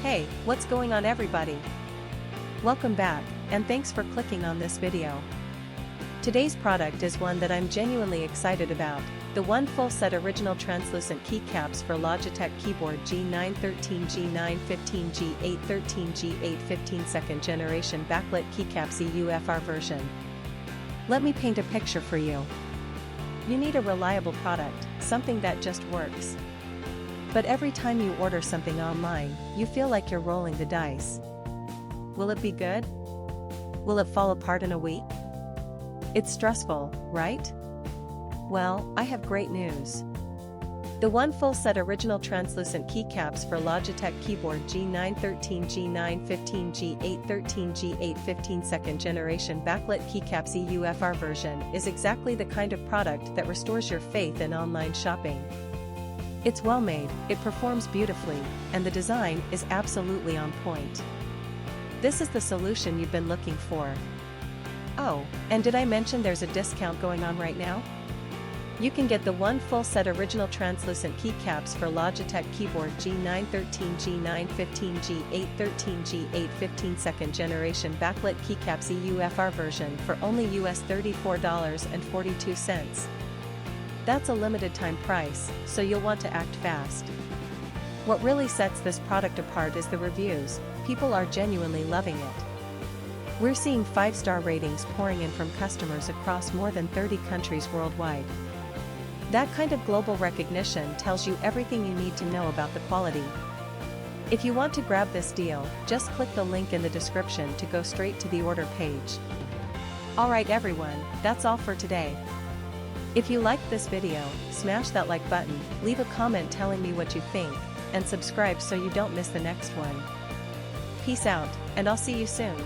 Hey, what's going on everybody? Welcome back, and thanks for clicking on this video. Today's product is one that I'm genuinely excited about, the one full set original translucent keycaps for Logitech keyboard G913, G915, G813, G815 second generation backlit keycaps EUFR version. Let me paint a picture for you. You need a reliable product, something that just works. But every time you order something online, you feel like you're rolling the dice. Will it be good? Will it fall apart in a week? It's stressful, right? Well, I have great news. The one full set original translucent keycaps for Logitech keyboard G913, G915, G813, G815 second generation backlit keycaps EUFR version is exactly the kind of product that restores your faith in online shopping. It's well made, it performs beautifully, and the design is absolutely on point. This is the solution you've been looking for. Oh, and did I mention there's a discount going on right now? You can get the one full set original translucent keycaps for Logitech keyboard G913, G915, G813, G815 second generation backlit keycaps EUFR version for only US $34.42. That's a limited time price, so you'll want to act fast. What really sets this product apart is the reviews. People are genuinely loving it. We're seeing 5-star ratings pouring in from customers across more than 30 countries worldwide. That kind of global recognition tells you everything you need to know about the quality. If you want to grab this deal, just click the link in the description to go straight to the order page. Alright everyone, that's all for today. If you liked this video, smash that like button, leave a comment telling me what you think, and subscribe so you don't miss the next one. Peace out, and I'll see you soon.